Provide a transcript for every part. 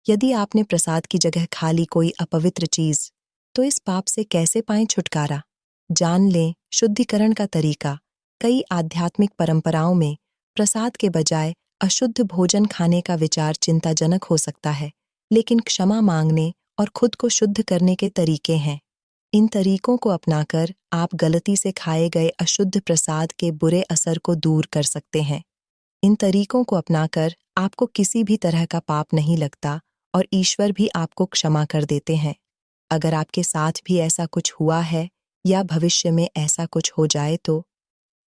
यदि आपने प्रसाद की जगह खा ली कोई अपवित्र चीज, तो इस पाप से कैसे पाएं छुटकारा? जान लें शुद्धिकरण का तरीका। कई आध्यात्मिक परंपराओं में प्रसाद के बजाय अशुद्ध भोजन खाने का विचार चिंताजनक हो सकता है, लेकिन क्षमा मांगने और खुद को शुद्ध करने के तरीके हैं। इन तरीकों को अपनाकर आप गलती से खाए गए अशुद्ध प्रसाद के बुरे असर को दूर कर सकते हैं। इन तरीकों को अपनाकर आपको किसी भी तरह का पाप नहीं लगता और ईश्वर भी आपको क्षमा कर देते हैं। अगर आपके साथ भी ऐसा कुछ हुआ है या भविष्य में ऐसा कुछ हो जाए तो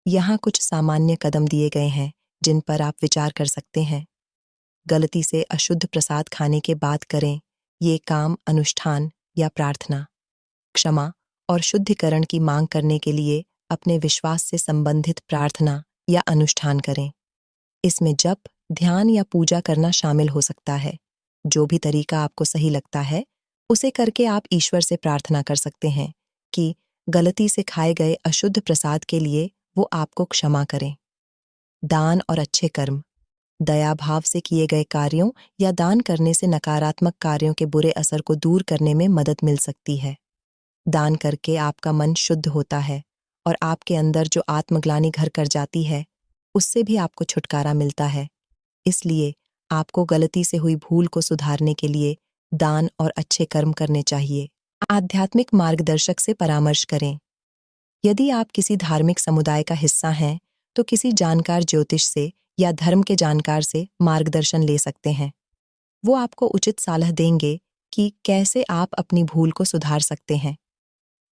यहाँ कुछ सामान्य कदम दिए गए हैं जिन पर आप विचार कर सकते हैं। गलती से अशुद्ध प्रसाद खाने के बाद करें ये काम: अनुष्ठान या प्रार्थना। क्षमा और शुद्धिकरण की मांग करने के लिए अपने विश्वास से संबंधित प्रार्थना या अनुष्ठान करें। इसमें जप, ध्यान या पूजा करना शामिल हो सकता है। जो भी तरीका आपको सही लगता है उसे करके आप ईश्वर से प्रार्थना कर सकते हैं कि गलती से खाए गए अशुद्ध प्रसाद के लिए वो आपको क्षमा करें। दान और अच्छे कर्म। दया भाव से किए गए कार्यों या दान करने से नकारात्मक कार्यों के बुरे असर को दूर करने में मदद मिल सकती है। दान करके आपका मन शुद्ध होता है और आपके अंदर जो आत्मग्लानि घर कर जाती है उससे भी आपको छुटकारा मिलता है। इसलिए आपको गलती से हुई भूल को सुधारने के लिए दान और अच्छे कर्म करने चाहिए। आध्यात्मिक मार्गदर्शक से परामर्श करें। यदि आप किसी धार्मिक समुदाय का हिस्सा हैं तो किसी जानकार ज्योतिष से या धर्म के जानकार से मार्गदर्शन ले सकते हैं। वो आपको उचित सलाह देंगे कि कैसे आप अपनी भूल को सुधार सकते हैं।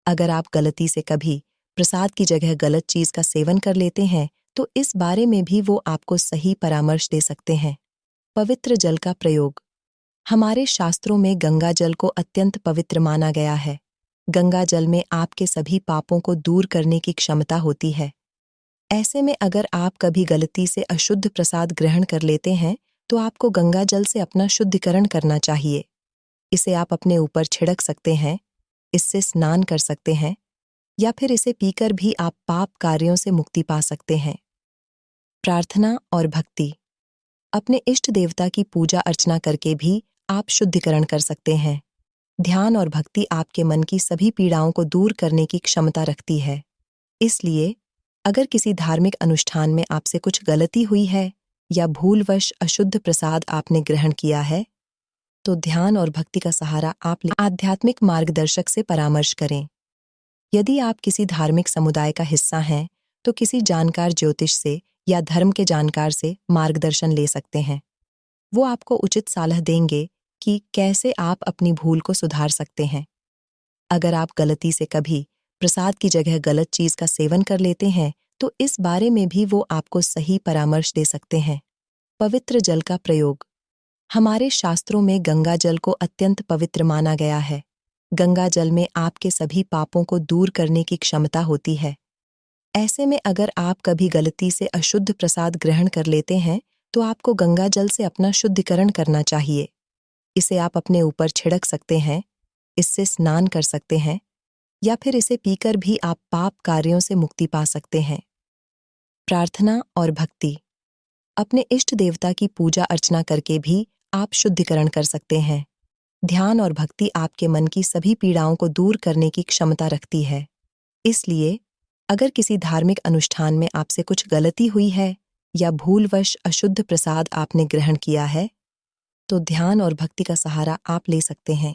अगर आप गलती से कभी प्रसाद की जगह गलत चीज का सेवन कर लेते हैं तो इस बारे में भी वो आपको सही परामर्श दे सकते हैं। पवित्र जल का प्रयोग। हमारे शास्त्रों में गंगा जल को अत्यंत पवित्र माना गया है। गंगा जल में आपके सभी पापों को दूर करने की क्षमता होती है। ऐसे में अगर आप कभी गलती से अशुद्ध प्रसाद ग्रहण कर लेते हैं तो आपको गंगा जल से अपना शुद्धिकरण करना चाहिए। इसे आप अपने ऊपर छिड़क सकते हैं, इससे स्नान कर सकते हैं या फिर इसे पीकर भी आप पाप कार्यों से मुक्ति पा सकते हैं। प्रार्थना और भक्ति। अपने इष्ट देवता की पूजा अर्चना करके भी आप शुद्धिकरण कर सकते हैं। ध्यान और भक्ति आपके मन की सभी पीड़ाओं को दूर करने की क्षमता रखती है। इसलिए अगर किसी धार्मिक अनुष्ठान में आपसे कुछ गलती हुई है या भूलवश अशुद्ध प्रसाद आपने ग्रहण किया है तो ध्यान और भक्ति का सहारा आप आध्यात्मिक मार्गदर्शक से परामर्श करें। यदि आप किसी धार्मिक समुदाय का हिस्सा हैं तो किसी जानकार ज्योतिष से या धर्म के जानकार से मार्गदर्शन ले सकते हैं। वो आपको उचित सलाह देंगे कि कैसे आप अपनी भूल को सुधार सकते हैं। अगर आप गलती से कभी प्रसाद की जगह गलत चीज का सेवन कर लेते हैं तो इस बारे में भी वो आपको सही परामर्श दे सकते हैं। पवित्र जल का प्रयोग। हमारे शास्त्रों में गंगा जल को अत्यंत पवित्र माना गया है। गंगा जल में आपके सभी पापों को दूर करने की क्षमता होती है। ऐसे में अगर आप कभी गलती से अशुद्ध प्रसाद ग्रहण कर लेते हैं तो आपको गंगा जल से अपना शुद्धिकरण करना चाहिए। इसे आप अपने ऊपर छिड़क सकते हैं, इससे स्नान कर सकते हैं या फिर इसे पीकर भी आप पाप कार्यों से मुक्ति पा सकते हैं। प्रार्थना और भक्ति। अपने इष्ट देवता की पूजा अर्चना करके भी आप शुद्धिकरण कर सकते हैं। ध्यान और भक्ति आपके मन की सभी पीड़ाओं को दूर करने की क्षमता रखती है। इसलिए अगर किसी धार्मिक अनुष्ठान में आपसे कुछ गलती हुई है या भूलवश अशुद्ध प्रसाद आपने ग्रहण किया है तो ध्यान और भक्ति का सहारा आप ले सकते हैं।